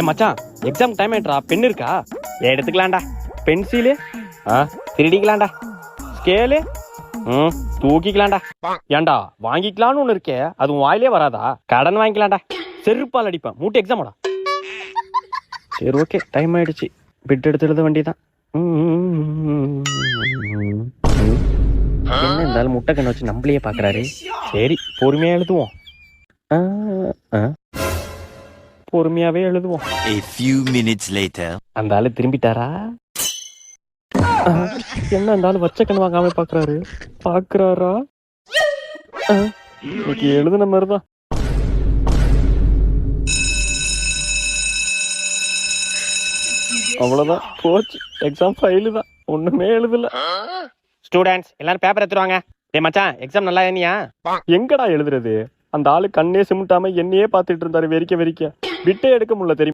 மச்சான் exam time ஆயிட்டா. Pen இருக்கா? எடுத்துக்கலாம்டா. பென்சிலு திருடிக்கலாம்டா. ஸ்கேலு தூக்கிக்கலாம்டா. ஏன்டா வாங்கிக்கலாம்னு ஒண்ணு இருக்கே, அது உன் வாயிலே வராதா? கடன் வாங்கிக்கலாம்டா. செருப்பால் அடிப்பேன். மூட்டை எக்ஸாமோடா. சரி ஓகே, டைம் ஆயிடுச்சு. பிட் எடுத்து எழுத வேண்டியதான். என்ன இருந்தாலும் முட்டை கண்ணை வச்சு நம்மளையே பாக்குறாரு. சரி பொறுமையா எழுதுவோம். பொறுமையாவே எழுதுவோம். A few minutes later. அந்த ஆளு திரும்பிட்டாரா? என்ன அந்த ஆளு வச்ச கண்ணு வாங்காம பாக்குறாரா? இன்னைக்கு எழுதுன மாதிரிதான். அவ்வளவுதான், போச்சு. எக்ஸாம் ஃபைலு தான், ஒண்ணுமே எழுதல. ஸ்டூடெண்ட்ஸ் எல்லாரும் பேப்பர் எடுத்துருவாங்க. மச்சான் எக்ஸாம் நல்லா எழுதியா? எங்கடா எழுதுறது? அந்த ஆளு கண்ணே சிமிட்டாம என்னையே பாத்துட்டு இருந்தாரு வெறிக்க. பிட்டே எடுக்க முடியல தெரியும்.